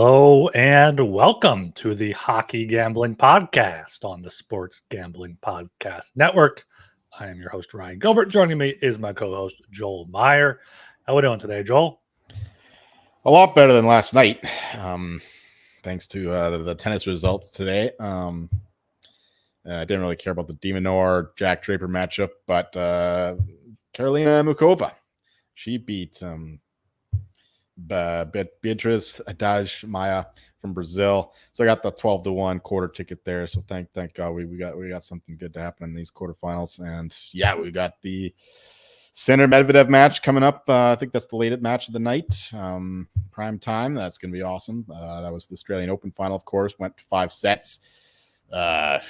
Hello and welcome to the Hockey Gambling Podcast on the Sports Gambling Podcast Network. I am your host, Ryan Gilbert. Joining me is my co-host, Joel Meyer. How are we doing today, Joel? A lot better than last night, thanks to the tennis results today. I didn't really care about the Demonor Jack Draper matchup, but Karolina Mukova, she beat Beatriz Haddad Maia from Brazil. So I got the 12-1 quarter ticket there. So thank God we got something good to happen in these quarterfinals. And yeah, we got the Sinner Medvedev match coming up. I think that's the latest match of the night. Prime time. That's going to be awesome. That was the Australian Open final, of course. Went to 5 sets. I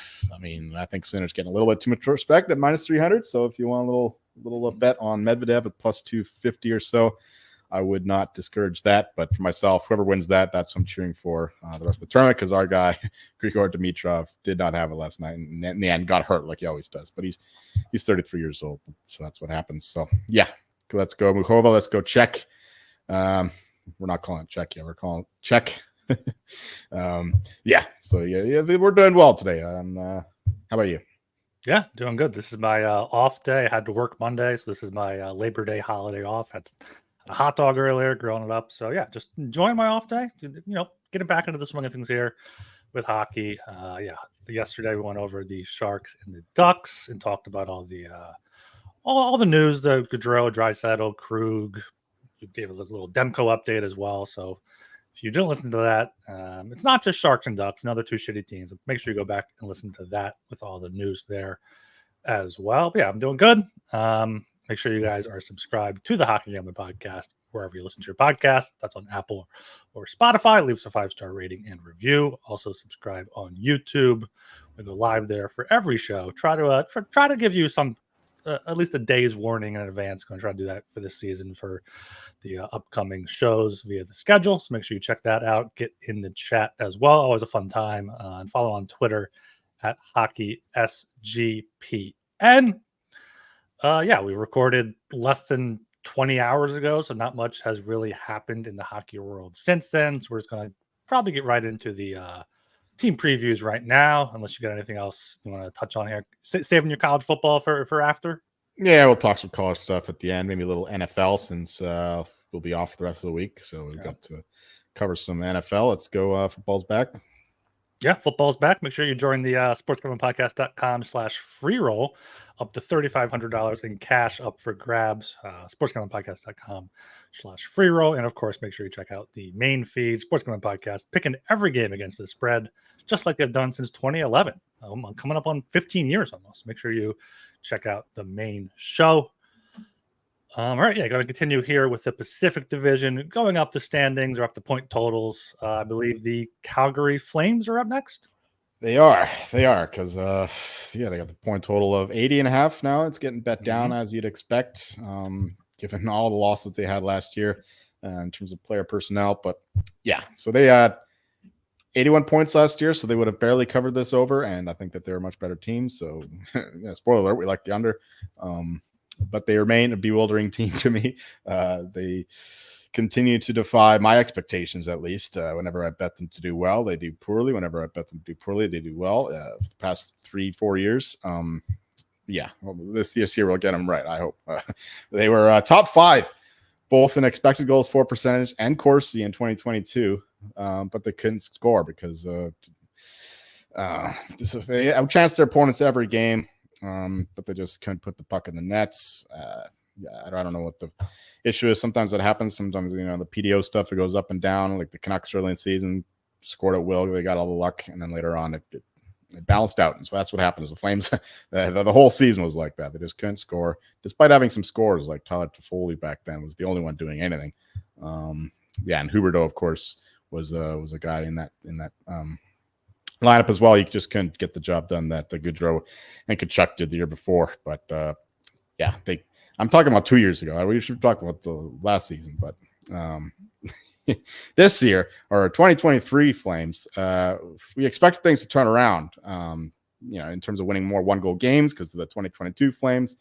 think Sinner's getting a little bit too much respect at minus 300. So if you want a little bet on Medvedev at plus 250 or so, I would not discourage that. But for myself, whoever wins that, that's what I'm cheering for the rest of the tournament, because our guy, Grigor Dimitrov, did not have it last night and in the end got hurt like he always does. But he's 33 years old, so that's what happens. So, yeah, let's go Mukova. Let's go Czech. We're not calling it Czech yet. We're calling it Czech. So we're doing well today. How about you? Yeah, doing good. This is my off day. I had to work Monday, so this is my Labor Day holiday off. Had a hot dog earlier, growing it up. So yeah, just enjoying my off day. Getting back into the swing of things here with hockey. Yesterday we went over the Sharks and the Ducks and talked about all the news. The Gaudreau, Draisaitl, Krug. You gave a little Demko update as well. So if you didn't listen to that, it's not just Sharks and Ducks, another two shitty teams. Make sure you go back and listen to that with all the news there as well. But yeah, I'm doing good. Make sure you guys are subscribed to the Hockey Gambling Podcast wherever you listen to your podcast. That's on Apple or Spotify. Leave us a 5-star rating and review. Also subscribe on YouTube. We go live there for every show. Try to give you some at least a day's warning in advance. Going to try to do that for this season for the upcoming shows via the schedule. So make sure you check that out. Get in the chat as well. Always a fun time. And follow on Twitter at HockeySGPN. We recorded less than 20 hours ago, so not much has really happened in the hockey world since then. So we're just going to probably get right into the team previews right now, unless you got anything else you want to touch on here. Saving your college football for after? Yeah, we'll talk some college stuff at the end, maybe a little NFL since we'll be off the rest of the week. So we've got to cover some NFL. Let's go. Football's back. Yeah, football's back. Make sure you join the sportsgamblingpodcast.com/free roll. Up to $3,500 in cash up for grabs. Sportsgamblingpodcast.com/free roll. And of course, make sure you check out the main feed, Sports Gambling Podcast, picking every game against the spread, just like they've done since 2011. Coming up on 15 years almost. Make sure you check out the main show. All right, going to continue here with the Pacific Division. Going up the standings or up the point totals. I believe the Calgary Flames are up next. They are, because they got the point total of 80.5 now. It's getting bet down as you'd expect, given all the losses they had last year in terms of player personnel. But yeah, so they had 81 points last year, so they would have barely covered this over, and I think that they're a much better team. So, spoiler alert, we like the under. But they remain a bewildering team to me. They continue to defy my expectations, at least. Whenever I bet them to do well, they do poorly. Whenever I bet them to do poorly, they do well. For the past 3-4 years. This year we'll get them right, I hope. They were top 5, both in expected goals for percentage and Corsi in 2022, but they couldn't score because they outchanced their opponents every game. But they just couldn't put the puck in the nets. I don't know what the issue is. Sometimes it happens. Sometimes, the PDO stuff, it goes up and down. Like the Canucks early in the season scored at will. They got all the luck. And then later on, it balanced out. And so that's what happened is the Flames, the whole season was like that. They just couldn't score. Despite having some scores, like Tyler Toffoli back then was the only one doing anything. And Huberdeau, of course, was a guy in that lineup as well. You just couldn't get the job done that Gaudreau and Tkachuk did the year before. But I'm talking about 2 years ago. We should talk about the last season, but this year, or 2023 Flames, we expected things to turn around. In terms of winning more 1-goal games, because the 2022 Flames,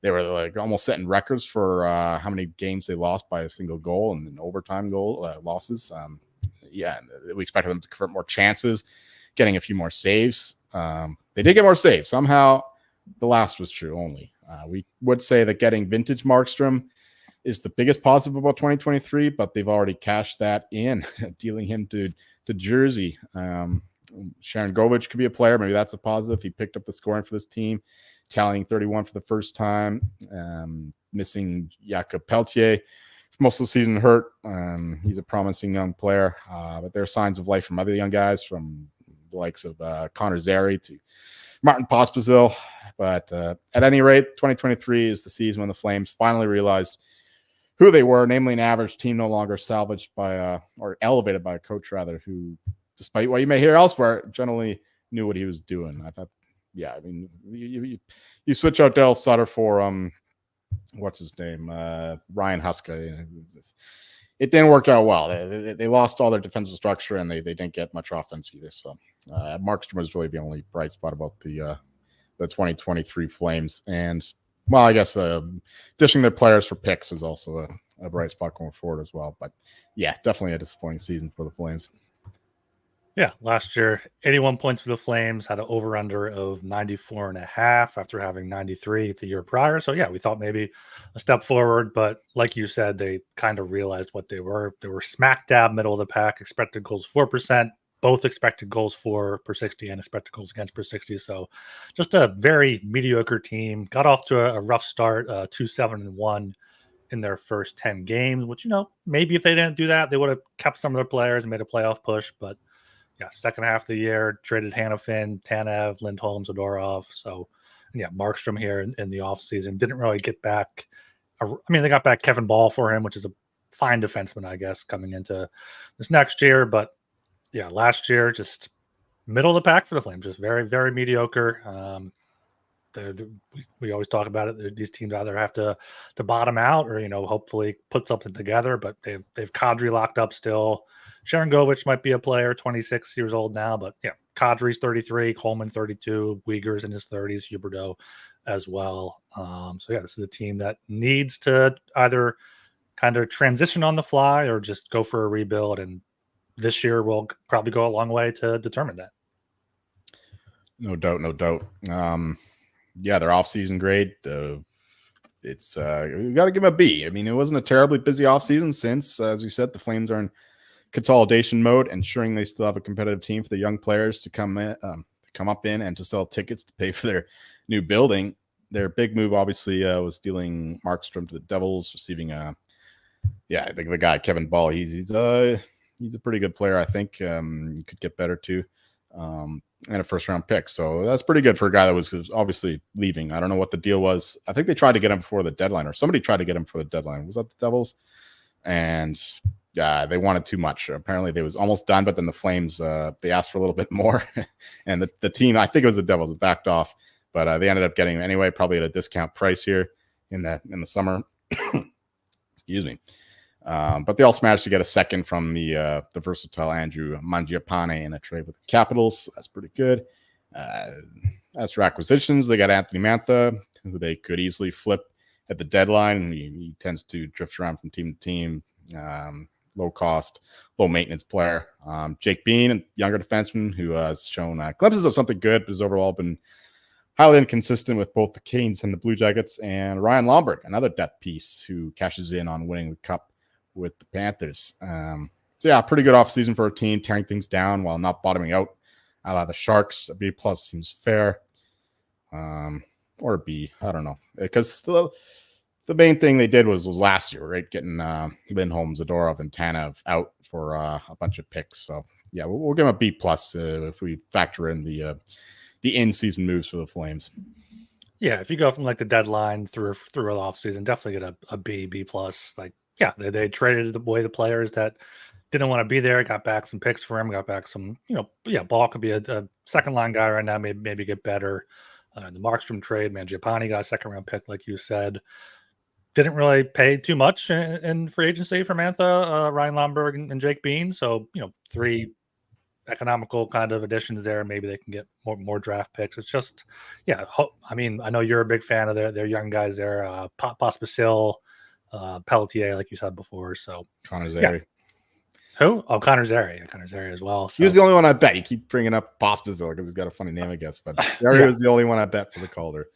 they were like almost setting records for how many games they lost by a single goal and an overtime goal losses. yeah, we expected them to convert more chances, getting a few more saves. They did get more saves. Somehow the last was true only. We would say that getting vintage Markstrom is the biggest positive about 2023, but they've already cashed that in, dealing him to Jersey. Sharon Govich could be a player. Maybe that's a positive. He picked up the scoring for this team, tallying 31 for the first time. Missing Jakob Peltier for most of the season, hurt. He's a promising young player, but there are signs of life from other young guys, from the likes of Connor Zary to Martin Pospisil. But at any rate, 2023 is the season when the Flames finally realized who they were, namely an average team no longer salvaged by or elevated by a coach, rather, who, despite what you may hear elsewhere, generally knew what he was doing. I thought, yeah, I mean, you switch out Del Sutter for what's his name, Ryan Huska. It didn't work out well. They lost all their defensive structure, and they didn't get much offense either. So Markstrom was really the only bright spot about the 2023 Flames. And, well, I guess dishing their players for picks was also a bright spot going forward as well. But, yeah, definitely a disappointing season for the Flames. Yeah, last year, 81 points for the Flames, had an over-under of 94.5 after having 93 the year prior. So, yeah, we thought maybe a step forward. But like you said, they kind of realized what they were. They were smack dab middle of the pack, expected goals 4%, both expected goals for per 60 and expected goals against per 60. So just a very mediocre team. Got off to a rough start, 2-7-1 in their first 10 games, which, maybe if they didn't do that, they would have kept some of their players and made a playoff push. But yeah, second half of the year, traded Hanifin, Tanev, Lindholm, Zadorov. So, yeah, Markstrom here in the offseason didn't really get back. They got back Kevin Ball for him, which is a fine defenseman, I guess, coming into this next year. But, yeah, last year, just middle of the pack for the Flames, just very, very mediocre. We always talk about it. These teams either have to bottom out or, hopefully put something together. But they've Kadri locked up still. Sharon Govich might be a player, 26 years old now, but yeah, Kadri's 33, Coleman 32, Uyghur's in his 30s, Huberdeau as well. So yeah, this is a team that needs to either kind of transition on the fly or just go for a rebuild, and this year will probably go a long way to determine that. No doubt. Yeah, their offseason grade, it's we got to give them a B. I mean, it wasn't a terribly busy offseason since, as we said, the Flames are in consolidation mode, ensuring they still have a competitive team for the young players to come up in and to sell tickets to pay for their new building. Their big move, obviously, was dealing Markstrom to the Devils, receiving the guy Kevin Ball. He's a pretty good player, I think. Could get better too, and a first round pick. So that's pretty good for a guy that was obviously leaving. I don't know what the deal was. I think they tried to get him before the deadline, or somebody tried to get him before the deadline. Was that the Devils? And they wanted too much. Apparently, they was almost done, but then the Flames they asked for a little bit more, and the team, I think it was the Devils, backed off. But they ended up getting him anyway, probably at a discount price here in the summer. Excuse me. But they also managed to get a second from the versatile Andrew Mangiapane in a trade with the Capitals. That's pretty good. As for acquisitions, they got Anthony Mantha, who they could easily flip at the deadline. He tends to drift around from team to team. Low cost, low maintenance player. Jake Bean, a younger defenseman who has shown glimpses of something good, but has overall been highly inconsistent with both the Canes and the Blue Jackets. And Ryan Lomberg, another depth piece who cashes in on winning the Cup with the Panthers. So yeah, pretty good offseason for a team, tearing things down while not bottoming out. A la the Sharks, a B+ seems fair. Or a B, I don't know. Because the main thing they did was last year, right? Getting Lindholm, Zadorov, and Tanev out for a bunch of picks. So yeah, we'll give them a B+ if we factor in the in-season moves for the Flames. Yeah, if you go from like the deadline through the offseason, definitely get a B+. Like, yeah, they traded away the players that didn't want to be there, got back some picks for him, got back some, Ball could be a second line guy right now, maybe get better. The Markstrom trade, Mangiapane got a second round pick, like you said. Didn't really pay too much in free agency for Mantha, Ryan Lomberg, and Jake Bean. So, 3 economical kind of additions there. Maybe they can get more draft picks. It's just, yeah. I know you're a big fan of their young guys there. Pospisil, Pelletier, like you said before. So Connor Zary. Who? Oh, Connor Zary as well. He was So the only one I bet. You keep bringing up Pospisil because he's got a funny name, I guess. But Zary yeah, was the only one I bet for the Calder.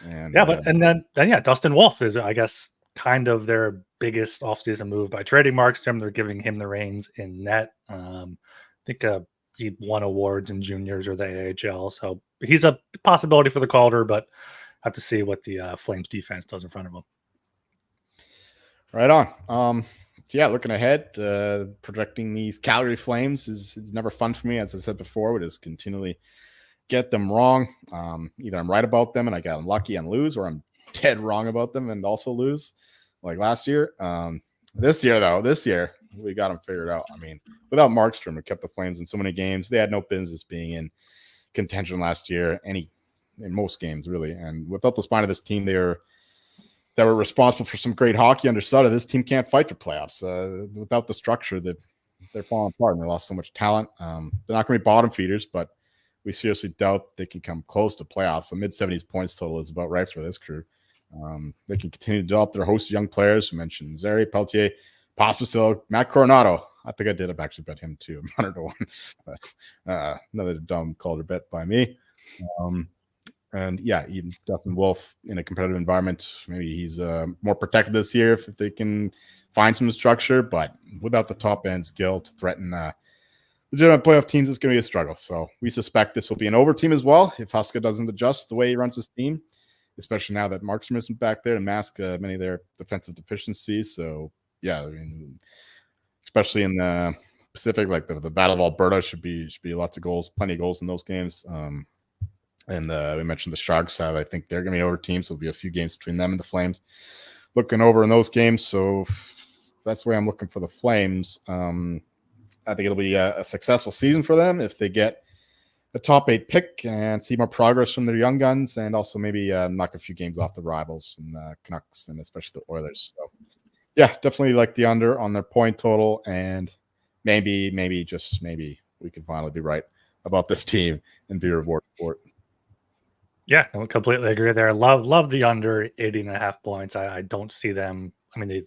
And yeah, but and then yeah, Dustin Wolf is, I guess, kind of their biggest offseason move by trading Markstrom. They're giving him the reins in net. I think he won awards in juniors or the AHL, so he's a possibility for the Calder, but have to see what the Flames defense does in front of him. Right on. So yeah, looking ahead, projecting these Calgary Flames is never fun for me. As I said before, we just continually get them wrong. Either I'm right about them and I got unlucky and lose, or I'm dead wrong about them and also lose, like last year. This year we got them figured out. I mean, without Markstrom, it kept the Flames in so many games. They had no business being in contention last year, in most games really. And without the spine of this team, that were responsible for some great hockey under Sutter, this team can't fight for playoffs. Without the structure, they're falling apart, and they lost so much talent. They're not going to be bottom feeders, but we seriously doubt they can come close to playoffs. The mid-70s points total is about right for this crew. They can continue to develop their host of young players. We mentioned Zary, Peltier, Pospisil, Matt Coronado. I think I did have actually bet him too, 100-1. But, another dumb Calder bet by me. And yeah, even Dustin Wolf in a competitive environment, maybe he's more protected this year if they can find some structure. But without the top end skill to threaten legitimate playoff teams, it's going to be a struggle. So we suspect this will be an over team as well if Huska doesn't adjust the way he runs his team, especially now that Markstrom isn't back there to mask many of their defensive deficiencies. So yeah, I mean, especially in the Pacific, like the Battle of Alberta should be lots of goals, plenty of goals in those games. And we mentioned the Sharks. I think they're going to be over teams. So there'll be a few games between them and the Flames. Looking over in those games. So that's the way I'm looking for the Flames. I think it'll be a successful season for them if they get a top 8 pick and see more progress from their young guns, and also maybe knock a few games off the rivals and Canucks and especially the Oilers. So yeah, definitely like the under on their point total, and maybe just maybe we can finally be right about this team and be rewarded for it. Yeah, I would completely agree there. Love the under 80.5 points. I don't see them. I mean, they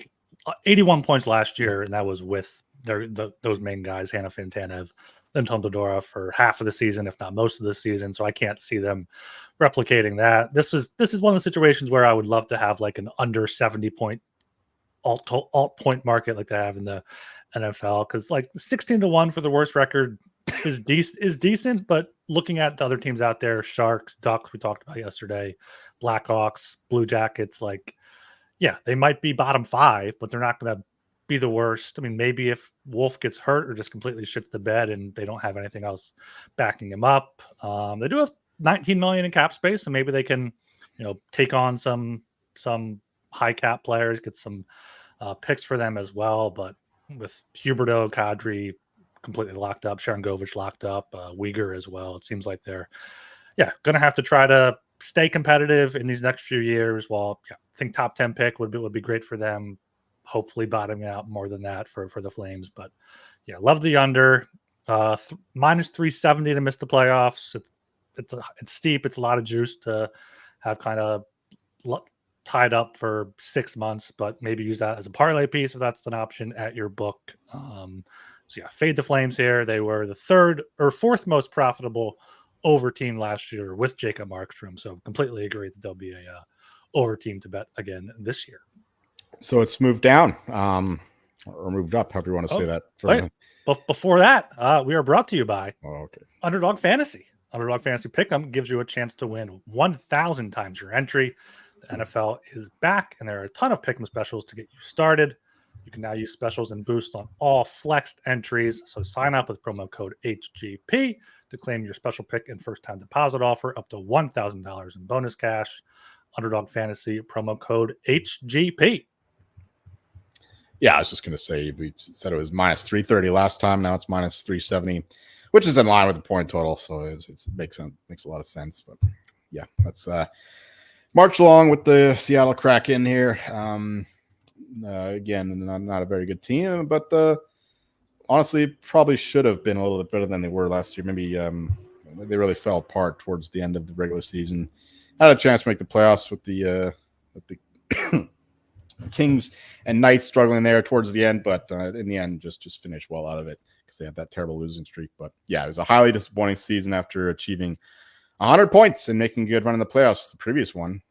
81 points last year, and that was with those main guys, Hannah Fantanev, then Tom Dodora for half of the season, if not most of the season. So I can't see them replicating that. This is one of the situations where I would love to have like an under 70 point alt point market like they have in the NFL, because like 16-1 for the worst record is decent, but looking at the other teams out there, Sharks, Ducks, we talked about yesterday, Blackhawks, Blue Jackets, like, yeah, they might be bottom 5, but they're not going to be the worst. I mean, maybe if Wolf gets hurt or just completely shits the bed and they don't have anything else backing him up. They do have 19 million in cap space, so maybe they can, take on some high cap players, get some picks for them as well. But with Huberdeau, Kadri completely locked up, Sharon Govich locked up, Uyghur as well, it seems like they're going to have to try to stay competitive in these next few years. Well, I think top 10 pick would be great for them. Hopefully bottoming out more than that for the Flames. But yeah, love the under. Minus 370 to miss the playoffs. It's steep. It's a lot of juice to have kind of tied up for 6 months, but maybe use that as a parlay piece if that's an option at your book. So yeah, fade the Flames here. They were the 3rd or 4th most profitable over team last year with Jacob Markstrom. So completely agree that there'll be a over team to bet again this year. So it's moved down or moved up, however you want to say that. But before that, we are brought to you by okay. Underdog Fantasy. Underdog Fantasy Pick'em gives you a chance to win 1,000 times your entry. The NFL is back, and there are a ton of Pick'em specials to get you started. You can now use specials and boosts on all flexed entries. So sign up with promo code HGP to claim your special pick and first-time deposit offer up to $1,000 in bonus cash. Underdog Fantasy promo code HGP. Yeah, I was just going to say, we said it was minus 330 last time. Now it's minus 370, which is in line with the point total. So it makes a lot of sense. But yeah, let's march along with the Seattle Kraken here. Again, not a very good team, but honestly, probably should have been a little bit better than they were last year. Maybe they really fell apart towards the end of the regular season. Had a chance to make the playoffs with the Kings and Knights struggling there towards the end, but in the end, just finished well out of it because they had that terrible losing streak. But yeah, it was a highly disappointing season after achieving 100 points and making a good run in the playoffs. The previous one,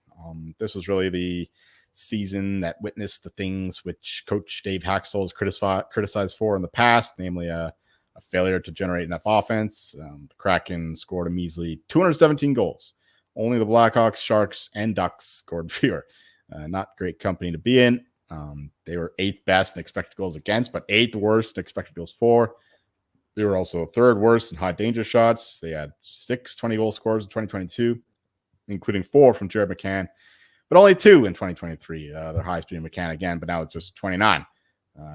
this was really the season that witnessed the things which Coach Dave Haxtell has criticized for in the past, namely a failure to generate enough offense. The Kraken scored a measly 217 goals. Only the Blackhawks, Sharks, and Ducks scored fewer. Not great company to be in. They were 8th best in expected goals against, but 8th worst in expected goals for. They were also 3rd worst in high danger shots. They had 6 20-goal scorers in 2022, including 4 from Jared McCann, but only 2 in 2023. Their highest being McCann again, but now it's just 29.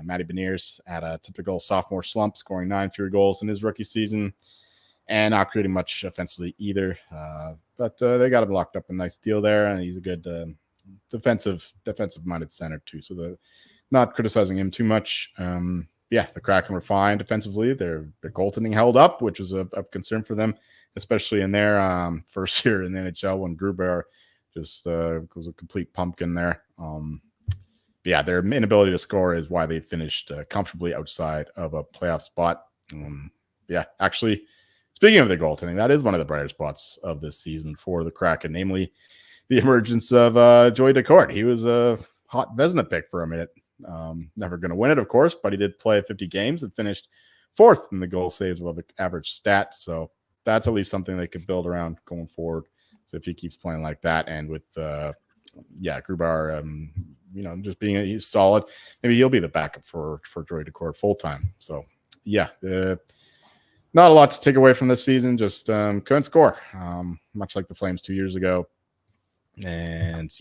Matty Beniers had a typical sophomore slump, scoring 9 fewer goals in his rookie season and not creating much offensively either. But they got him locked up a nice deal there, and he's a good defensive-minded center too. So not criticizing him too much. The Kraken were fine defensively. Their goaltending held up, which was a concern for them, especially in their first year in the NHL when Grubauer just was a complete pumpkin there. Their inability to score is why they finished comfortably outside of a playoff spot. Actually, speaking of the goaltending, that is one of the brighter spots of this season for the Kraken, namely the emergence of Joey Daccord. He was a hot Vezina pick for a minute. Never going to win it, of course, but he did play 50 games and finished 4th in the goal saves above the average stat. So that's at least something they could build around going forward. So if he keeps playing like that, and with Grubauer, just being he's solid, maybe he'll be the backup for Joey Daccord full time. So not a lot to take away from this season. Just couldn't score, much like the Flames 2 years ago. And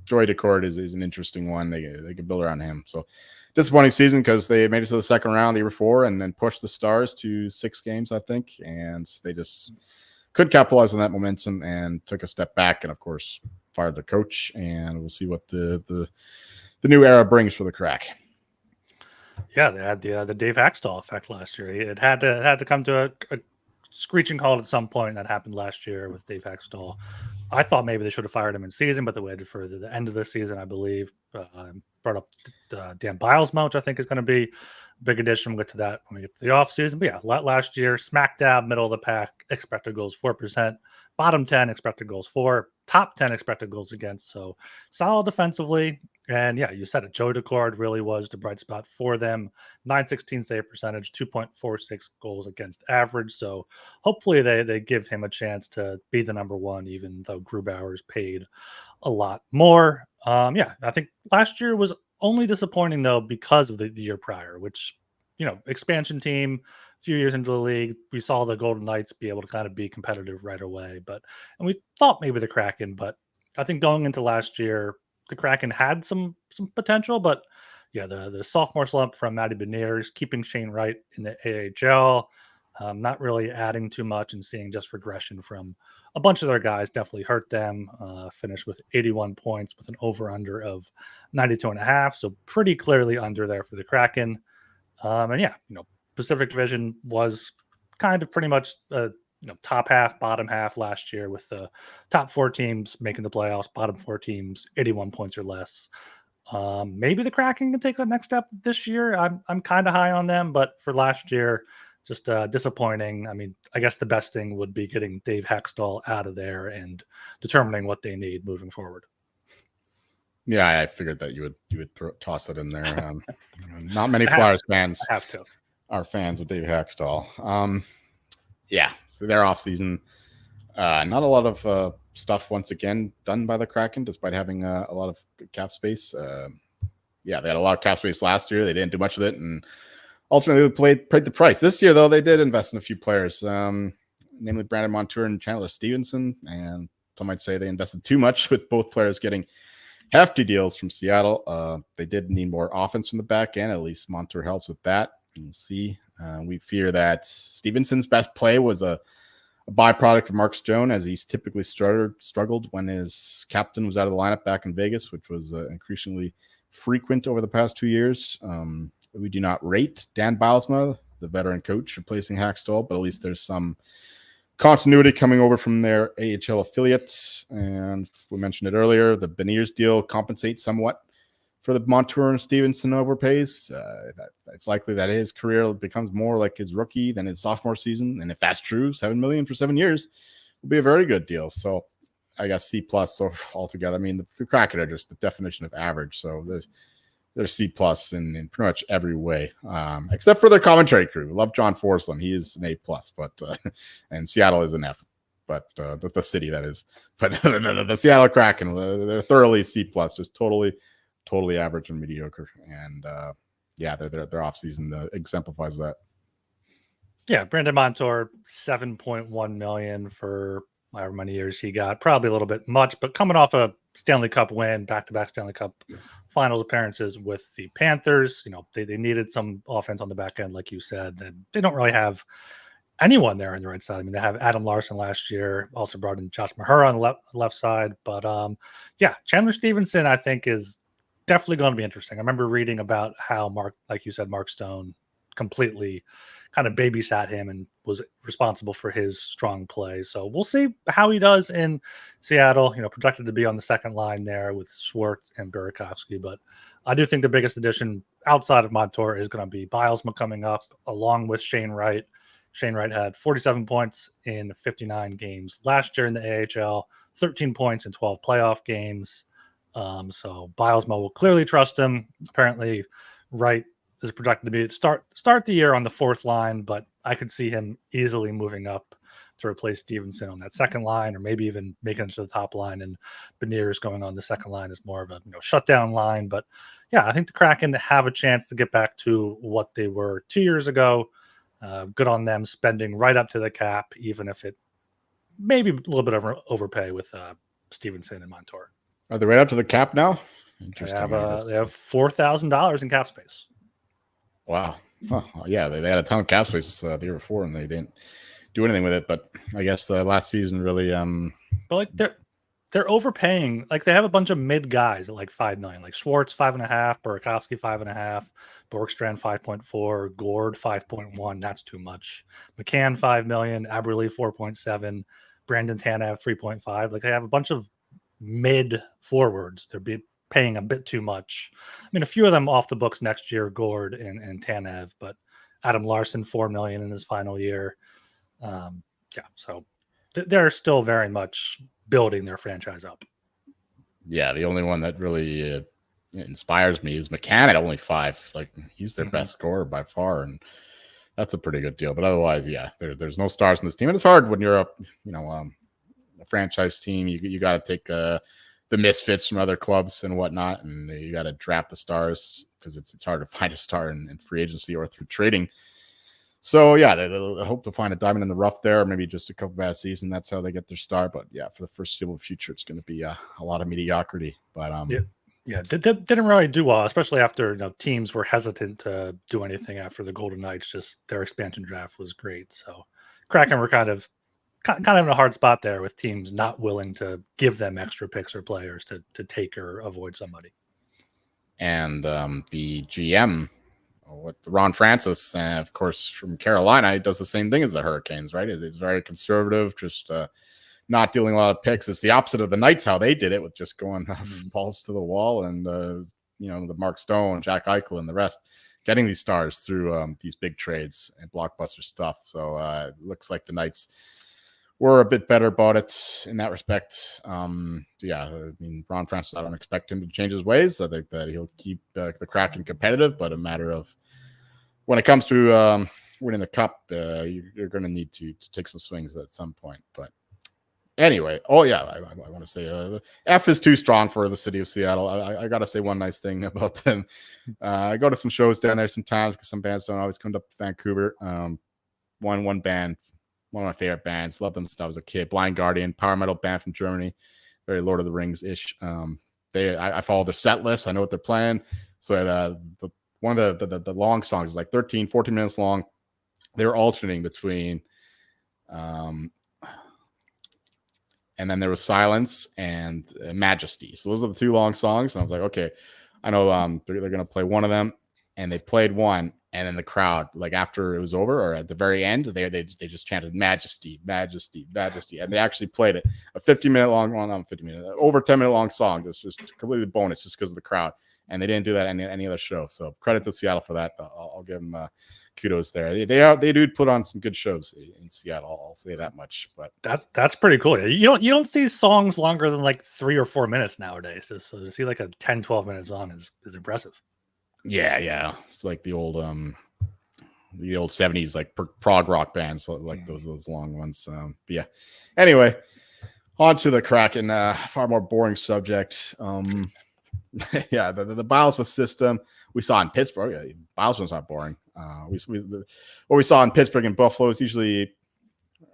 Joey Daccord is an interesting one. They can build around him. So disappointing season because they made it to the second round the year before and then pushed the Stars to 6 games, I think. And they just could capitalize on that momentum and took a step back and, of course, fired the coach. And we'll see what the new era brings for the Crack. Yeah, they had the Dave Haxtell effect last year. It had to come to a screeching halt at some point. That happened last year with Dave Haxtell. I thought maybe they should have fired him in season, but they waited for the end of the season, I believe. Brought up Dan Bilesma, which I think is going to be a big addition. We'll get to that when we get to the offseason. But yeah, last year, smack dab, middle of the pack, expected goals 4%, bottom 10 expected goals for, top 10 expected goals against. So solid defensively. And yeah, you said it. Joey Daccord really was the bright spot for them. 916 save percentage, 2.46 goals against average. So hopefully they give him a chance to be the number one, even though Grubauer's paid a lot more. I think last year was only disappointing though because of the year prior, which, expansion team, a few years into the league, we saw the Golden Knights be able to kind of be competitive right away. And we thought maybe the Kraken, but I think going into last year, the Kraken had some potential, but the sophomore slump from Matty Beniers, keeping Shane Wright in the AHL, not really adding too much and seeing just regression from a bunch of their guys definitely hurt them. Finished with 81 points with an over-under of 92.5, so pretty clearly under there for the Kraken. Pacific Division was kind of pretty much top half, bottom half last year with the top 4 teams making the playoffs, bottom 4 teams 81 points or less. Maybe the Kraken can take the next step this year. I'm kind of high on them, but for last year, just disappointing. I mean, I guess the best thing would be getting Dave Haxtell out of there and determining what they need moving forward. Yeah, I figured that you would toss it in there. Not many Flyers fans are fans of Dave Haxtell. So their offseason, not a lot of stuff once again done by the Kraken, despite having a lot of cap space. They had a lot of cap space last year. They didn't do much with it, and ultimately paid the price. This year, though, they did invest in a few players, namely Brandon Montour and Chandler Stevenson. And some might say they invested too much, with both players getting hefty deals from Seattle. They did need more offense from the back end. At least Montour helps with that. We'll see. We fear that Stevenson's best play was a byproduct of Mark Stone, as he's typically struggled when his captain was out of the lineup back in Vegas, which was increasingly frequent over the past 2 years. We do not rate Dan Bilesma, the veteran coach, replacing Haxtell, but at least there's some continuity coming over from their AHL affiliates. And we mentioned it earlier, the Beniers deal compensates somewhat for the Montour and Stevenson overpays. It's likely that his career becomes more like his rookie than his sophomore season. And if that's true, $7 million for 7 years will be a very good deal. So I guess C+ altogether. I mean, the Kraken are just the definition of average. So they're C+ in pretty much every way, except for their commentary crew. Love John Forsland. He is an A+, but and Seattle is an F. But the city, that is. But the Seattle Kraken, they're thoroughly C+, just totally average and mediocre. And their offseason exemplifies that. Yeah, Brandon Montour, $7.1 million for however many years he got. Probably a little bit much, but coming off a Stanley Cup win, back-to-back Stanley Cup finals appearances with the Panthers, they needed some offense on the back end, like you said. And they don't really have anyone there on the right side. I mean, they have Adam Larson last year, also brought in Josh Mahura on the left side. But Chandler Stevenson, I think, is definitely going to be interesting. I remember reading about how Mark Stone completely kind of babysat him and was responsible for his strong play. So we'll see how he does in Seattle, projected to be on the second line there with Schwartz and Burakovsky. But I do think the biggest addition outside of Montour is going to be Bilesma coming up along with Shane Wright. Shane Wright had 47 points in 59 games last year in the AHL, 13 points in 12 playoff games. So Bilesma will clearly trust him. Apparently, Wright is projected to be start the year on the fourth line, but I could see him easily moving up to replace Stevenson on that second line, or maybe even making it to the top line, and Beniers going on the second line is more of a shutdown line. But yeah, I think the Kraken have a chance to get back to what they were 2 years ago. Good on them spending right up to the cap, even if it maybe a little bit of overpay with Stevenson and Montour. Are they right up to the cap now? Interesting. They have $4,000 in cap space. Wow. Huh. Yeah, they had a ton of cap space the year before, and they didn't do anything with it. But I guess the last season really. But they're overpaying. Like, they have a bunch of mid guys at like $5 million, like Schwartz 5.5, Burakovsky 5.5, Borkstrand 5.4, Gord 5.1. That's too much. McCann $5 million, Aberle 4.7, Brandon Tanev 3.5. Like, they have a bunch of mid forwards. They're paying a bit too much. I mean, a few of them off the books next year, Gord and Tanev, but Adam Larson $4 million in his final year. So they're still very much building their franchise up. Yeah, the only one that really inspires me is McCann at only 5. Like, he's their best scorer by far, and that's a pretty good deal. But otherwise, yeah, there's no stars in this team, and it's hard when you're a franchise team. You got to take the misfits from other clubs and whatnot, and you got to draft the stars because it's hard to find a star in free agency or through trading. So yeah, they hope to find a diamond in the rough there, or maybe just a couple bad seasons. That's how they get their start. But yeah, for the foreseeable future, it's going to be a lot of mediocrity. But didn't really do well, especially after teams were hesitant to do anything after the Golden Knights. Just their expansion draft was great. So Kraken were kind of in a hard spot there with teams not willing to give them extra picks or players to take or avoid somebody. And the GM, Ron Francis, of course, from Carolina, he does the same thing as the Hurricanes, right? It's very conservative, just not dealing a lot of picks. It's the opposite of the Knights, how they did it, with just going balls to the wall, and the Mark Stone, Jack Eichel, and the rest getting these stars through these big trades and blockbuster stuff. So it looks like the Knights were a bit better about it in that respect. I mean, Ron Francis, I don't expect him to change his ways. I think that he'll keep the Kraken competitive, but a matter of when it comes to winning the cup, you're going to need to take some swings at some point. But anyway, I want to say F is too strong for the city of Seattle. I got to say one nice thing about them. I go to some shows down there sometimes because some bands don't always come to Vancouver. One band, one of my favorite bands, loved them since I was a kid, Blind Guardian, power metal band from Germany, very Lord of the Rings-ish. I follow their set list. I know what they're playing. So one of the long songs is like 13, 14 minutes long. They were alternating between and then there was Silence and Majesty. So those are the two long songs. And I was like, okay, I know they're going to play one of them. And they played one. And then the crowd, like after it was over or at the very end, they just chanted Majesty, Majesty, Majesty. And they actually played it. A 50-minute long, well, not 50 minutes, over 10-minute long song. It's just completely bonus just because of the crowd. and they didn't do that any other show. So credit to Seattle for that. I'll give them kudos there. They do put on some good shows in Seattle. I'll say that much. But that's pretty cool. You don't see songs longer than like 3 or 4 minutes nowadays. So to see like a 10-12 minute song is impressive. Yeah, it's like the old 70s like prog rock bands, like those long ones. But yeah. Anyway, on to the Kraken. Far more boring subject. Yeah, the Bilesma system we saw in Pittsburgh. Yeah, Bilesma's not boring. What we saw in Pittsburgh and Buffalo is usually,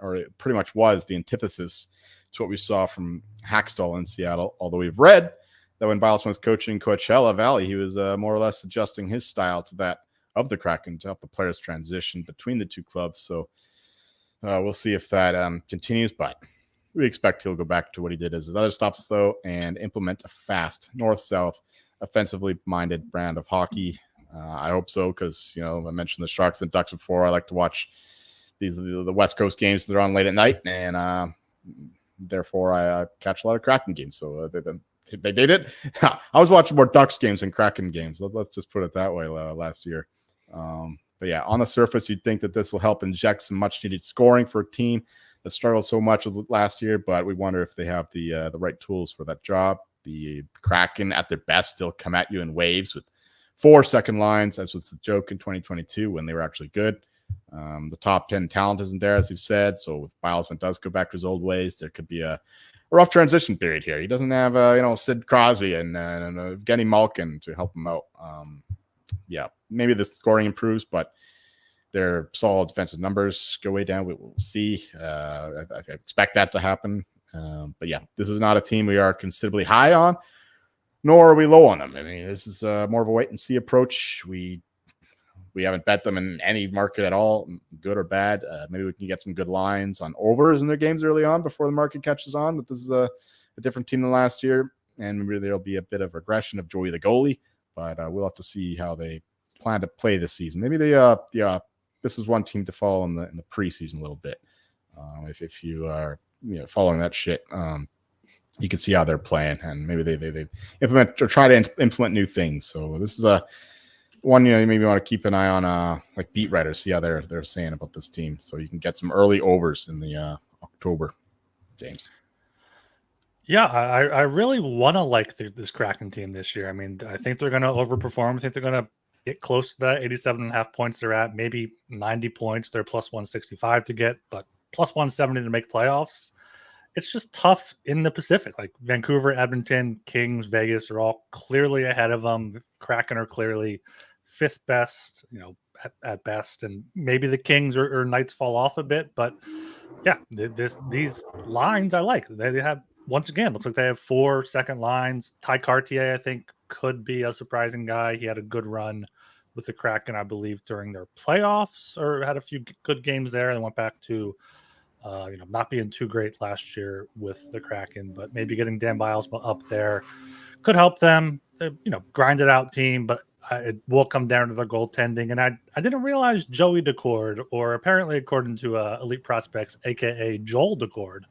or it pretty much was, the antithesis to what we saw from Hackstall in Seattle. Although we've read that when Bilesma was coaching Coachella Valley, he was more or less adjusting his style to that of the Kraken to help the players transition between the two clubs. So we'll see if that continues, but we expect he'll go back to what he did as his other stops, though, and implement a fast north-south, offensively minded brand of hockey. I hope so, because I mentioned the Sharks and Ducks before. I like to watch the West Coast games that are on late at night, and therefore I catch a lot of Kraken games. So they did it. I was watching more Ducks games than Kraken games. Let's just put it that way last year. But yeah, on the surface, you'd think that this will help inject some much-needed scoring for a team that struggled so much last year, but we wonder if they have the right tools for that job. The Kraken, at their best, still come at you in waves with 4 second lines, as was the joke in 2022 when they were actually good. The top 10 talent isn't there, as we've said, so if Bilesman does go back to his old ways, there could be a rough transition period here. He doesn't have, Sid Crosby and Evgeny Malkin to help him out. Yeah, maybe the scoring improves, but their solid defensive numbers go way down. We will see. I expect that to happen. But yeah, this is not a team we are considerably high on, nor are we low on them. I mean, this is more of a wait and see approach. We haven't bet them in any market at all, good or bad. Maybe we can get some good lines on overs in their games early on before the market catches on. But this is a different team than last year, and maybe there'll be a bit of regression of Joey the goalie. But we'll have to see how they plan to play this season. Maybe this is one team to follow in the preseason a little bit. If you are following that shit, you can see how they're playing, and maybe they implement or try to implement new things. So this is a one you maybe want to keep an eye on, like beat writers, see how they're saying about this team, so you can get some early overs in the October games. Yeah, I really want to like this Kraken team this year. I mean, I think they're going to overperform. I think they're going to get close to that 87.5 points they're at, maybe 90 points. They're plus 165 to get, but plus 170 to make playoffs. It's just tough in the Pacific. Like Vancouver, Edmonton, Kings, Vegas are all clearly ahead of them. The Kraken are clearly 5th best, at best. And maybe the Kings or Knights fall off a bit. But yeah, these lines I like. They have, once again, looks like they have 4 second lines. Ty Cartier, I think, could be a surprising guy. He had a good run with the Kraken, I believe, during their playoffs, or had a few good games there and went back to not being too great last year with the Kraken, but maybe getting Dan Bilesma up there could help them. Grinded out team, but it will come down to the goaltending. And I didn't realize Joey Decord, or apparently according to Elite Prospects, aka Joel Decord,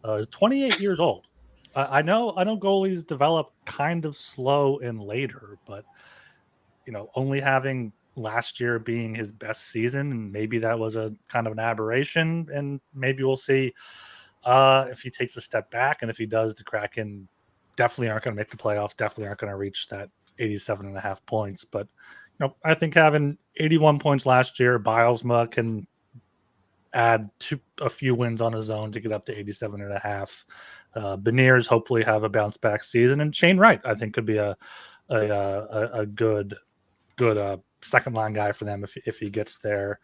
is 28 years old. I know goalies develop kind of slow and later, but only having last year being his best season, and maybe that was a kind of an aberration, and maybe we'll see if he takes a step back, and if he does, the Kraken definitely aren't going to make the playoffs, definitely aren't going to reach that 87.5 points. But I think having 81 points last year, Bilesma can add a few wins on his own to get up to 87.5. Beniers hopefully have a bounce back season, and Shane Wright I think could be a good second line guy for them if he gets there.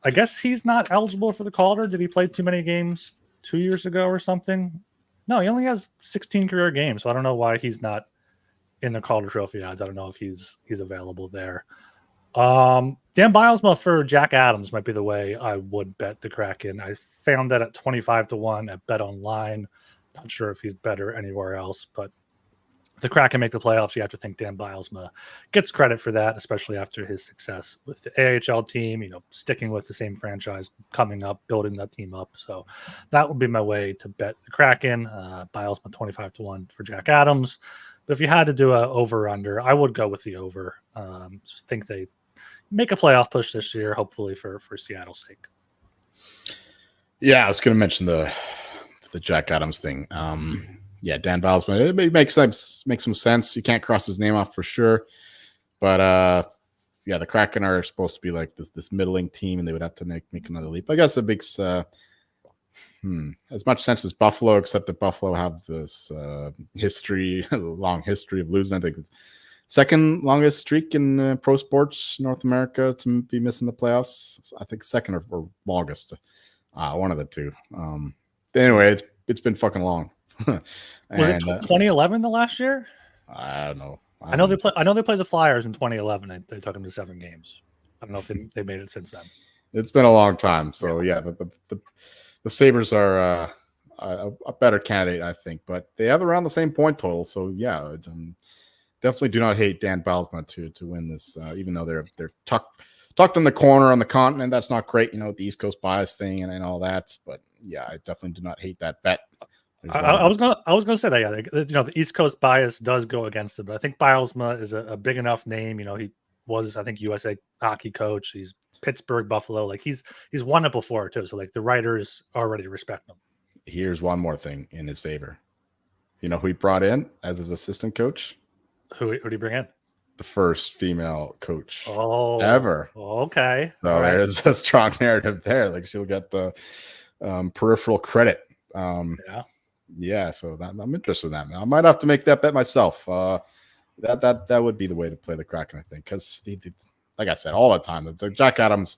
I guess he's not eligible for the Calder. Did he play too many games 2 years ago or something? No, he only has 16 career games, so I don't know why he's not in the Calder Trophy odds. I don't know if he's available there. Dan Bilesma for Jack Adams might be the way I would bet the Kraken. I found that at 25-1 at Bet Online. Not sure if he's better anywhere else, but if the Kraken make the playoffs, you have to think Dan Bilesma gets credit for that, especially after his success with the AHL team, sticking with the same franchise, coming up, building that team up. So that would be my way to bet the Kraken. Bilesma 25-1 for Jack Adams. But if you had to do a over/under, I would go with the over. Just think they make a playoff push this year, hopefully for Seattle's sake. Yeah, I was going to mention the Jack Adams thing. Yeah, Dan Bylsma, it makes some sense. You can't cross his name off for sure, but yeah, the Kraken are supposed to be like this middling team, and they would have to make another leap. I guess it makes as much sense as Buffalo, except that Buffalo have this long history of losing. I think it's second longest streak in pro sports North America to be missing the playoffs. I think second or longest, one of the two. Anyway, it's been fucking long. Was it 2011 the last year? I don't know. I know they played the Flyers in 2011. They took them to 7 games. I don't know if they made it since then. It's been a long time. So yeah, the Sabres are a better candidate, I think, but they have around the same point total. So yeah, definitely do not hate Dan Bylsma to win this, even though they're tucked in the corner on the continent. That's not great, the East Coast bias thing and all that. But yeah, I definitely do not hate that bet. I was gonna say that, yeah, the East Coast bias does go against it, but I think Bylsma is a big enough name. He was, I think, USA hockey coach. He's Pittsburgh, Buffalo. Like he's won it before too. So like the writers already respect him. Here's one more thing in his favor. You know who he brought in as his assistant coach? Who did he bring in? The first female coach ever. Okay. So there's a strong narrative there. Like she'll get the peripheral credit. Yeah. So I'm interested in that. I might have to make that bet myself. That would be the way to play the Kraken, I think, because like I said all the time, the Jack Adams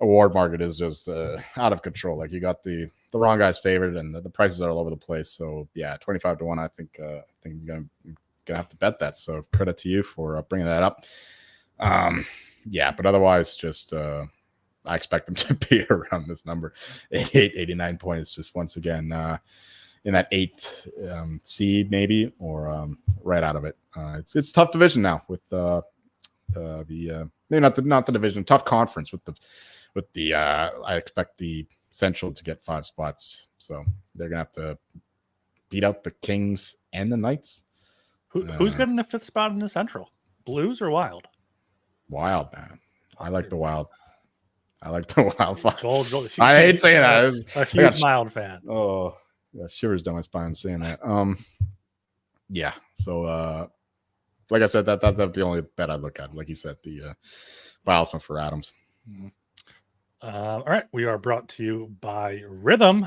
award market is just out of control. Like you got the wrong guy's favorite, and the prices are all over the place. So yeah, 25-1. I think you're gonna have to bet that. So credit to you for bringing that up. Yeah, but otherwise, just I expect them to be around this number, 88, 89 points. Just once again in that 8th seed, maybe, or right out of it. It's tough division now with maybe not the division, tough conference with the I expect the Central to get 5 spots, so they're gonna have to beat out the Kings and the Knights. Who's getting the 5th spot in the Central? Blues or Wild? Wild, man. I like the Wild. I like the Wild. Joel, I hate saying that. A huge Wild fan. Oh, yeah, shivers down my spine saying that. Yeah. So, like I said, that's the only bet I look at. Like you said, the Bylsma for Adams. Mm-hmm. All right, we are brought to you by Rhythm.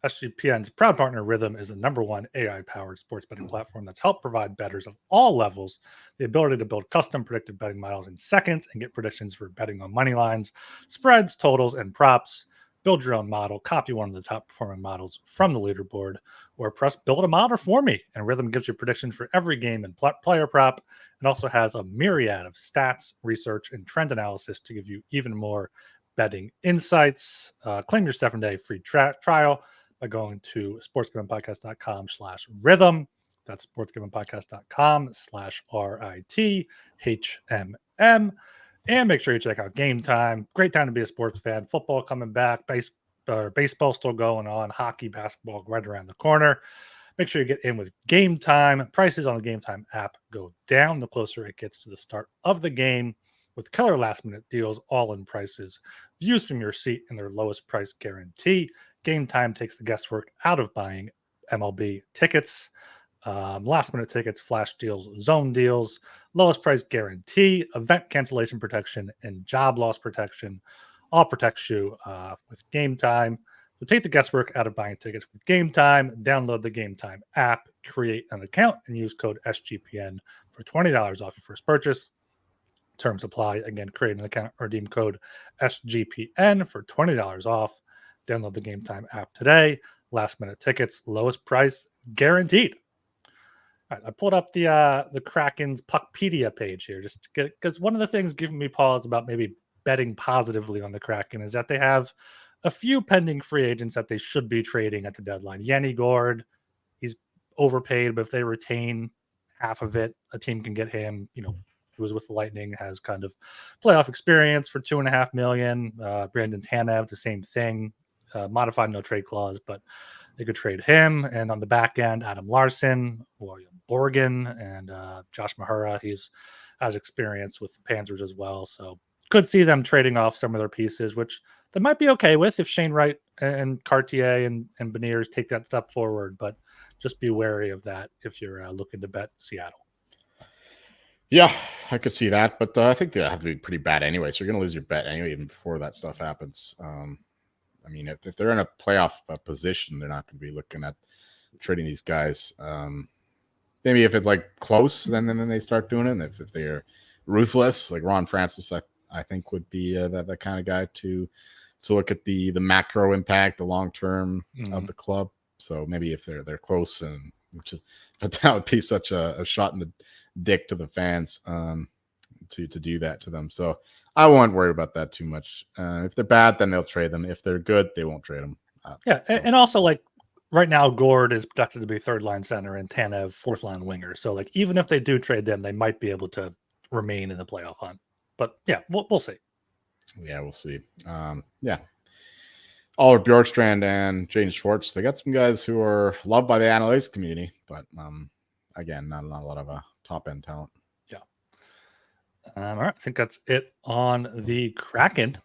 SGPN's proud partner, Rhythm, is the #1 AI-powered sports betting platform that's helped provide bettors of all levels the ability to build custom predictive betting models in seconds and get predictions for betting on money lines, spreads, totals, and props. Build your own model, copy one of the top-performing models from the leaderboard, or press build a model for me. And Rhythm gives you predictions for every game and player prop, and also has a myriad of stats, research, and trend analysis to give you even more betting insights. Claim your 7-day free trial by going to sportsgamblingpodcast.com/rhythm. That's sportsgamblingpodcast.com/RITHMM. And make sure you check out Game Time. Great time to be a sports fan. Football coming back. Baseball still going on. Hockey, basketball right around the corner. Make sure you get in with Game Time. Prices on the Game Time app go down the closer it gets to the start of the game, with killer last-minute deals, all-in prices, views from your seat, and their lowest price guarantee. Game Time takes the guesswork out of buying MLB tickets. Last-minute tickets, flash deals, zone deals, lowest price guarantee, event cancellation protection, and job loss protection. All protects you with Game Time. So take the guesswork out of buying tickets with Game Time. Download the Game Time app, create an account, and use code SGPN for $20 off your first purchase. Terms apply. Again, create an account, redeem code SGPN for $20 off. Download the Game Time app today. Last minute tickets, lowest price guaranteed. All right, I pulled up the Kraken's Puckpedia page here, just because one of the things giving me pause about maybe betting positively on the Kraken is that they have a few pending free agents that they should be trading at the deadline. Yanni Gourde, he's overpaid, but if they retain half of it, a team can get him. He was with the Lightning, has kind of playoff experience for $2.5 million. Brandon Tanev, the same thing, modified no trade clause, but they could trade him. And on the back end, Adam Larson, or Borgen and Josh Mahura. He's has experience with the Panthers as well, so could see them trading off some of their pieces, which they might be okay with if Shane Wright and Cartier and Beniers take that step forward. But just be wary of that if you're looking to bet Seattle. Yeah, I could see that, but I think they have to be pretty bad anyway. So you're going to lose your bet anyway, even before that stuff happens. I mean, if they're in a playoff position, they're not going to be looking at trading these guys. Maybe if it's like close, then they start doing it. And if they're ruthless, like Ron Francis, I think would be that kind of guy to look at the macro impact, the long term of the club. So maybe if they're close, but that would be such a shot in the dick to the fans to do that to them. So I won't worry about that too much. If they're bad, then they'll trade them. If they're good, they won't trade them. And also like right now, Gord is projected to be third line center and Tanev fourth line winger. So like even if they do trade them, they might be able to remain in the playoff hunt. But yeah, we'll see. Yeah, we'll see. Oliver Bjorkstrand and Jaden Schwartz, they got some guys who are loved by the analytics community, but again, not a lot of top end talent. Yeah. All right, I think that's it on the Kraken.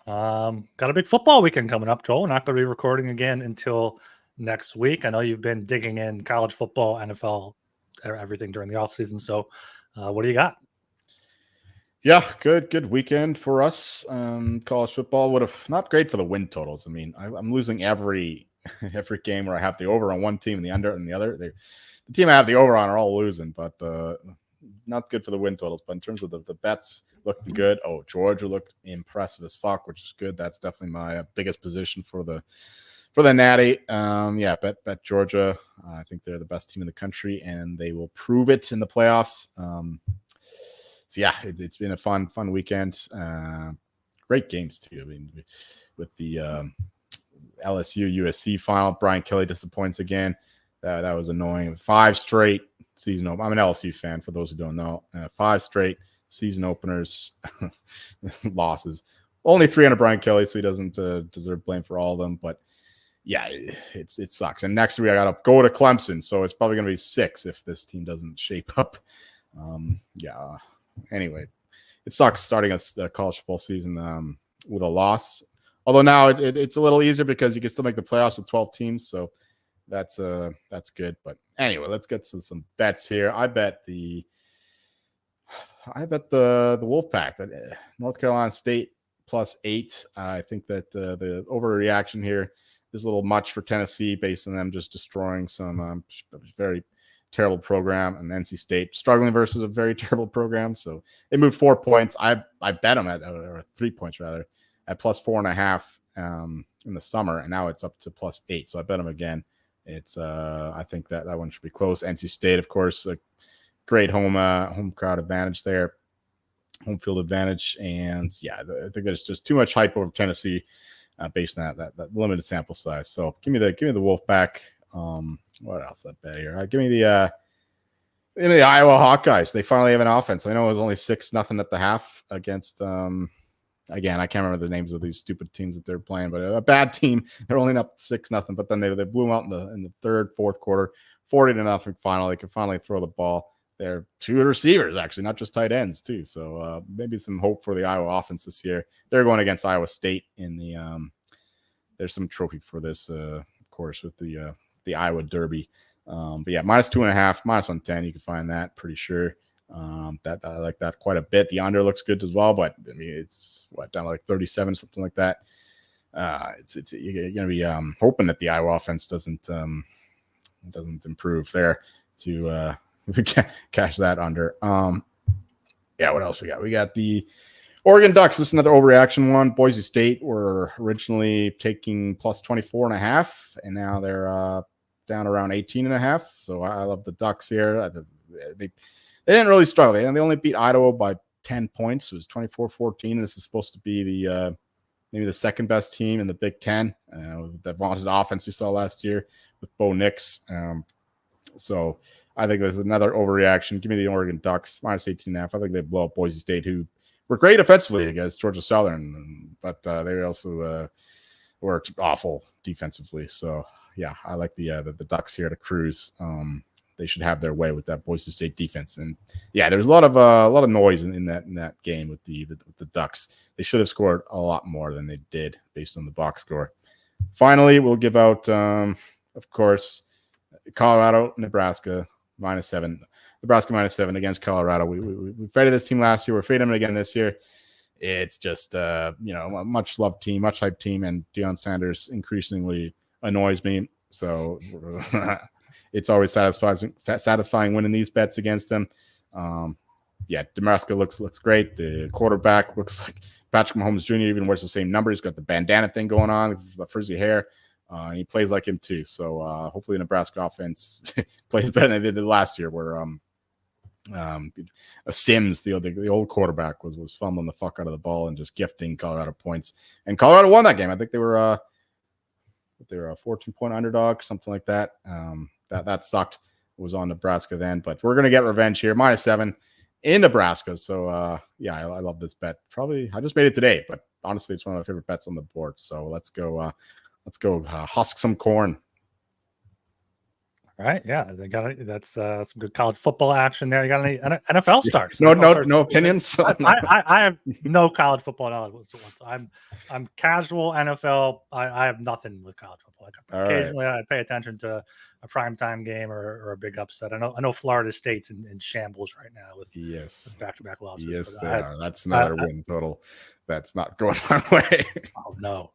Got a big football weekend coming up, Joel. We're not going to be recording again until next week. I know you've been digging in college football, NFL, everything during the offseason. So what do you got? Yeah, good weekend for us. College football would have not great for the win totals. I mean, I'm losing every game where I have the over on one team and the under on the other. The team I have the over on are all losing, but not good for the win totals. But in terms of the bets, looking good. Oh, Georgia looked impressive as fuck, which is good. That's definitely my biggest position for the Natty. Bet Georgia. I think they're the best team in the country, and they will prove it in the playoffs. So yeah, it's been a fun weekend. Great games too. I mean, with the LSU USC final, Brian Kelly disappoints again. That was annoying. 5 straight season openers. I'm an LSU fan, for those who don't know. 5 straight season openers losses. Only 3 under Brian Kelly, so he doesn't deserve blame for all of them. But yeah, it sucks. And next week I got to go to Clemson, so it's probably going to be 6 if this team doesn't shape up. Anyway, it sucks starting a college football season with a loss. Although now it's a little easier because you can still make the playoffs with 12 teams, so that's good. But anyway, let's get to some bets here. I bet the Wolfpack, North Carolina State +8. I think that the overreaction here is a little much for Tennessee based on them just destroying some very terrible program, and NC State struggling versus a very terrible program. So they moved 4 points. I bet them or 3 points rather, at +4.5 in the summer, and now it's up to +8. So I bet them again. It's I think that one should be close. NC State, of course, a great home crowd advantage there, home field advantage, and yeah, I think there's just too much hype over Tennessee based on that limited sample size. So give me the Wolfpack. What else I bet here? Give me the Iowa Hawkeyes. They finally have an offense. I know it was only 6-0 at the half against again, I can't remember the names of these stupid teams that they're playing, but a bad team. They're only up 6-0, but then they blew them out in the third, fourth quarter, 40-0 final. They can finally throw the ball. They're 2 receivers, actually, not just tight ends, too. So maybe some hope for the Iowa offense this year. They're going against Iowa State in the there's some trophy for this, of course, with the Iowa Derby. But yeah, -2.5, -110. You can find that, pretty sure. That I like that quite a bit. The under looks good as well, but I mean, it's down to like 37, something like that. You're gonna be hoping that the Iowa offense doesn't improve there to cash that under. What else we got? We got the Oregon Ducks. This is another overreaction one. Boise State were originally taking +24.5, and now they're down around 18.5. So I love the Ducks here. They didn't really struggle. They only beat Idaho by 10 points. It was 24-14. This is supposed to be maybe the second best team in the Big Ten. That vaunted offense we saw last year with Bo Nix. So I think there's another overreaction. Give me the Oregon Ducks -18.5. I think they blow up Boise State, who were great offensively against Georgia Southern, but they also were awful defensively. So yeah, I like the Ducks here to cruise. they should have their way with that Boise State defense. And yeah, there's a lot of noise in that game with the Ducks. They should have scored a lot more than they did based on the box score. Finally, we'll give out, of course, Colorado, Nebraska -7. Nebraska -7 against Colorado. We faded this team last year. We're fading them again this year. It's just a much loved team, much hyped team, and Deion Sanders increasingly annoys me. So it's always satisfying winning these bets against them. Nebraska looks great. The quarterback looks like Patrick Mahomes Jr. even wears the same number. He's got the bandana thing going on, the frizzy hair. And he plays like him too. So hopefully the Nebraska offense plays better than they did last year, where Sims, the old quarterback, was fumbling the fuck out of the ball and just gifting Colorado points. And Colorado won that game. I think they were a 14-point underdog, something like that. That sucked. It was on Nebraska then, but we're gonna get revenge here. -7 in Nebraska. So I love this bet. Probably I just made it today, but honestly, it's one of my favorite bets on the board. So let's go husk some corn. All right, yeah, that's some good college football action there. You got any NFL starts? No opinions. I have no college football knowledge. I'm casual NFL. I have nothing with college football. Occasionally, I pay attention to a primetime game or a big upset. I know Florida State's in shambles right now with back-to-back losses. Yes, they are. That's another win total. That's not going my way. Oh no!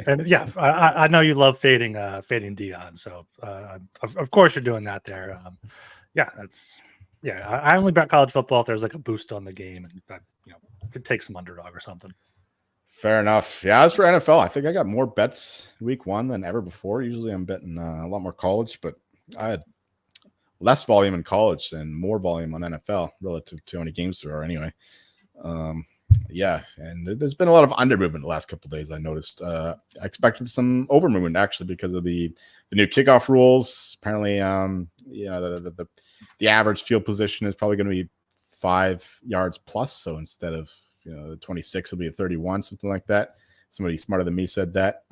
And yeah, I know you love fading Deion, so of course you're doing that there. I only bet college football if there's like a boost on the game, and that could take some underdog or something. Fair enough. Yeah, as for NFL, I think I got more bets week 1 than ever before. Usually I'm betting a lot more college, but I had less volume in college and more volume on NFL relative to how many games there are anyway. And there's been a lot of under movement the last couple of days. I noticed. I expected some over movement actually because of the new kickoff rules. Apparently, the average field position is probably going to be 5 yards plus. So instead of the 26, it'll be a 31, something like that. Somebody smarter than me said that.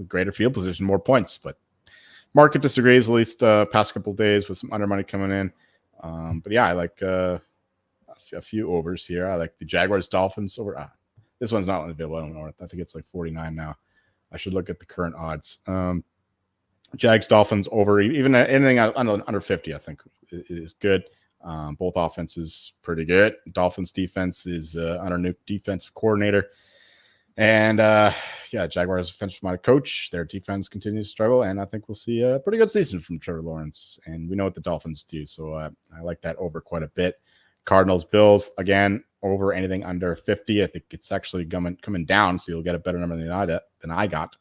Greater field position, more points. But market disagrees at least past couple of days with some under money coming in. I like a few overs here. I like the Jaguars Dolphins over. This one's not available. I don't know. I think it's like 49 now. I should look at the current odds. Jags Dolphins over, even anything under 50, I think is good. Both offenses pretty good. Dolphins defense is under new defensive coordinator. And Jaguars offensive-minded coach. Their defense continues to struggle, and I think we'll see a pretty good season from Trevor Lawrence. And we know what the Dolphins do, so I like that over quite a bit. Cardinals Bills again over anything under 50. I think it's actually coming down, so you'll get a better number than I got.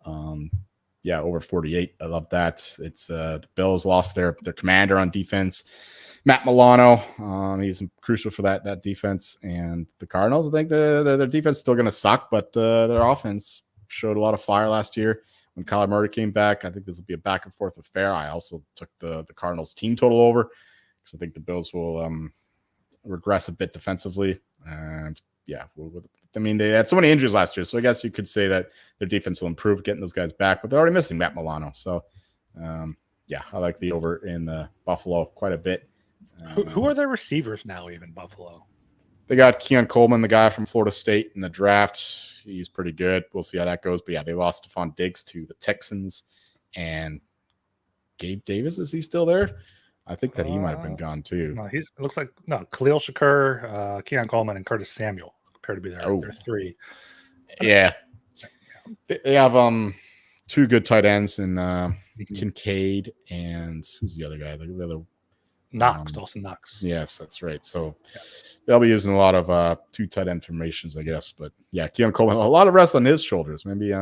Over 48. I love that. It's the Bills lost their commander on defense, Matt Milano. He's crucial for that defense. And the Cardinals, I think their defense is still going to suck, but their offense showed a lot of fire last year when Kyler Murray came back. I think this will be a back and forth affair. I also took the Cardinals team total over because I think the Bills will regress a bit defensively. And they had so many injuries last year, so I guess you could say that their defense will improve getting those guys back, but they're already missing Matt Milano. So, I like the over in Buffalo quite a bit. Who are their receivers now, even Buffalo? They got Keon Coleman, the guy from Florida State, in the draft. He's pretty good. We'll see how that goes. But, they lost Stephon Diggs to the Texans. And Gabe Davis, is he still there? I think that he might have been gone too. No, looks like Khalil Shakur, Keon Coleman, and Curtis Samuel appear to be their three. Yeah. They have two good tight ends in Kincaid and who's the other guy? The other Dawson Knox. Yes, that's right. So they'll be using a lot of two tight end formations, I guess. But Keon Coleman, a lot of rest on his shoulders. Maybe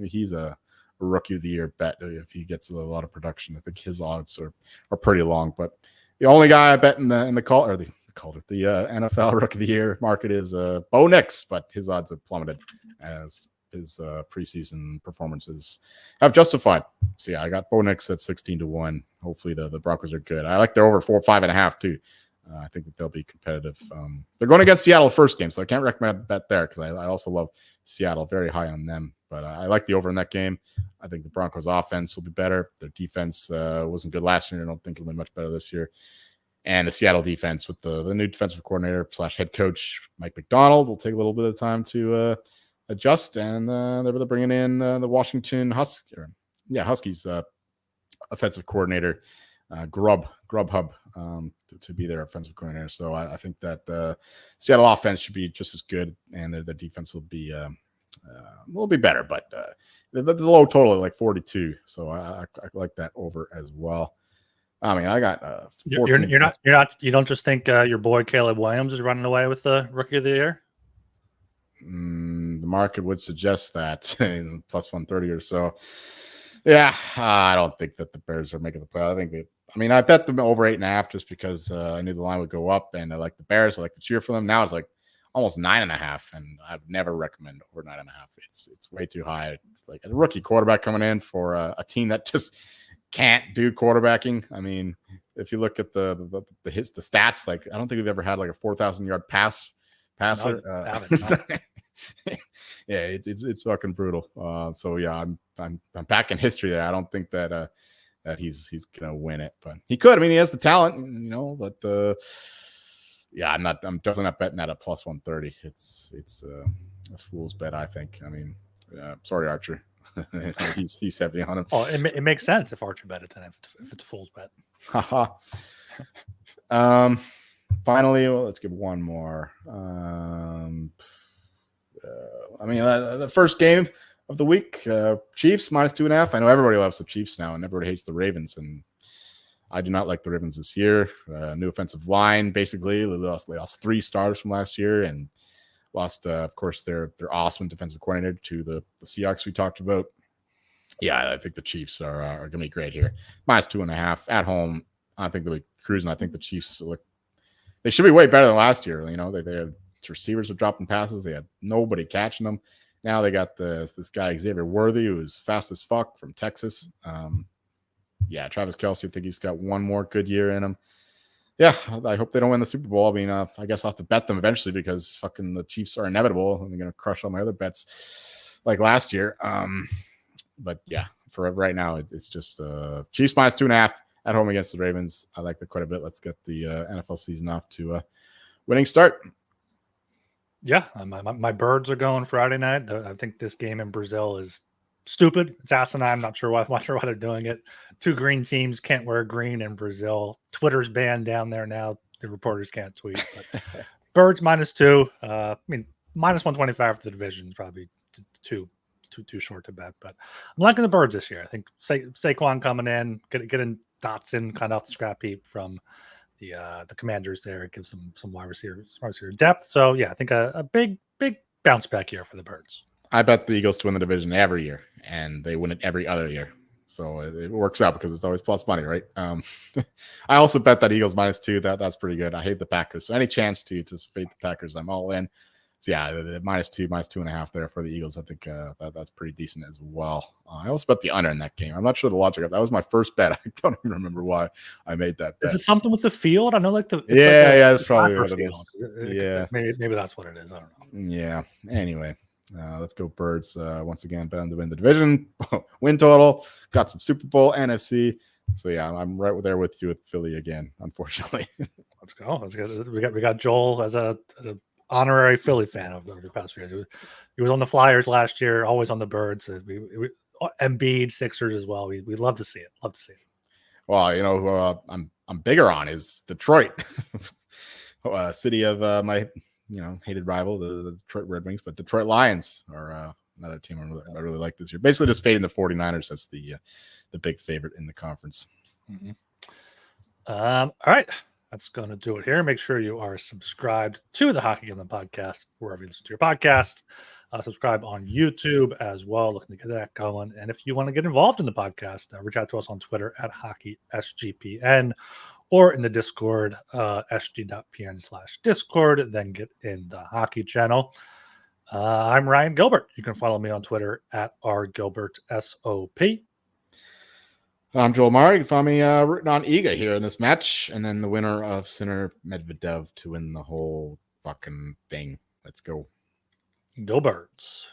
he's a rookie of the year bet if he gets a lot of production. I think his odds are pretty long. But the only guy I bet in the NFL rookie of the year market is Bo Nix, but his odds have plummeted as his preseason performances have justified. So I got Bo Nix at 16-1. Hopefully the Broncos are good. I like their over 5.5 too. I think that they'll be competitive. They're going against Seattle first game, so I can't recommend a bet there because I also love Seattle, very high on them. But I like the over in that game. I think the Broncos offense will be better. Their defense wasn't good last year. I don't think it'll be much better this year. And the Seattle defense with the new defensive coordinator / head coach, Mike McDonald, will take a little bit of time to adjust. And they're bringing in the Washington Huskies offensive coordinator, Grubhub, to be their offensive coordinator. So I think that the Seattle offense should be just as good, and their defense will be better. But the low total like 42, so I like that over as well. I mean, I got you don't just think your boy Caleb Williams is running away with the Rookie of the Year? The market would suggest that plus 130 or so. Yeah, I don't think that the Bears are making the play. I bet them over 8.5 just because I knew the line would go up, and I like the Bears. I like to cheer for them. Now it's like almost 9.5, and I would never recommend over 9.5. It's way too high. Like a rookie quarterback coming in for a team that just can't do quarterbacking. I mean, if you look at the stats, like I don't think we've ever had like a 4,000-yard passer. No, yeah, it's fucking brutal. So yeah, I'm back in history there. I don't think that he's gonna win it, but he could. I mean, he has the talent, But yeah, I'm definitely not betting that at plus 130. It's a fool's bet, I think. I mean, sorry, Archer. he's heavy on him. Oh, it makes sense if Archer bet it then if it's a fool's bet. Finally, let's give one more. The first game of the week, Chiefs minus 2.5. I know everybody loves the Chiefs now, and everybody hates the Ravens, and I do not like the Ravens this year. New offensive line, basically. They lost 3 stars from last year, and lost, of course, their awesome defensive coordinator to the Seahawks we talked about. Yeah, I think the Chiefs are going to be great here. Minus 2.5 at home. I think they'll be cruising. I think the Chiefs they should be way better than last year. They had receivers were dropping passes. They had nobody catching them. Now they got this guy Xavier Worthy, who is fast as fuck from Texas. Travis Kelce, I think he's got one more good year in him. Yeah, I hope they don't win the Super Bowl. I mean, I guess I'll have to bet them eventually because fucking the Chiefs are inevitable, and they're going to crush all my other bets like last year. But yeah, for right now, it's just Chiefs minus 2.5 at home against the Ravens. I like that quite a bit. Let's get the NFL season off to a winning start. Yeah, my birds are going Friday night. I think this game in Brazil is stupid. It's asinine. I'm not sure why they're doing it. 2 green teams can't wear green in Brazil. Twitter's banned down there now. The reporters can't tweet. But birds minus 2. Minus 125 for the division is probably too short to bet. But I'm liking the birds this year. I think Saquon coming in, getting Dotson kind of off the scrap heap from the Commanders there. It gives some wide receiver depth. So yeah, I think a big bounce back here for the birds. I bet the Eagles to win the division every year, and they win it every other year. So it works out because it's always plus money, right? I also bet that Eagles minus 2. That's pretty good. I hate the Packers. So any chance to fade the Packers, I'm all in. So yeah, the minus 2.5 there for the Eagles. I think that's pretty decent as well. I also bet the under in that game. I'm not sure the logic of that. Was my first bet. I don't even remember why I made that bet. Is it something with the field? I know that's probably what it is. Yeah, maybe that's what it is. I don't know. Yeah. Anyway. Let's go Birds. Once again, bet them to win the division. Win total. Got some Super Bowl, NFC. So yeah, I'm right there with you with Philly again, unfortunately. Let's go. Let's go. We got Joel as a honorary Philly fan over the past few years. He was on the Flyers last year, always on the Birds. Embiid, Sixers as well. We'd love to see it. Well, who I'm bigger on is Detroit, city of my hated rival, the Detroit Red Wings, but Detroit Lions are another team I really like this year. Basically, just fading the 49ers as the big favorite in the conference. Mm-hmm. All right. That's going to do it here. Make sure you are subscribed to the Hockey Gambling Podcast wherever you listen to your podcasts. Subscribe on YouTube as well. Looking to get that going. And if you want to get involved in the podcast, reach out to us on Twitter at HockeySGPN or in the Discord, sg.pn/Discord. Then get in the hockey channel. I'm Ryan Gilbert. You can follow me on Twitter at rgilbertsop. I'm Joel Murray. You can find me rooting on Iga here in this match, and then the winner of Sinner Medvedev to win the whole fucking thing. Let's go. Go Birds.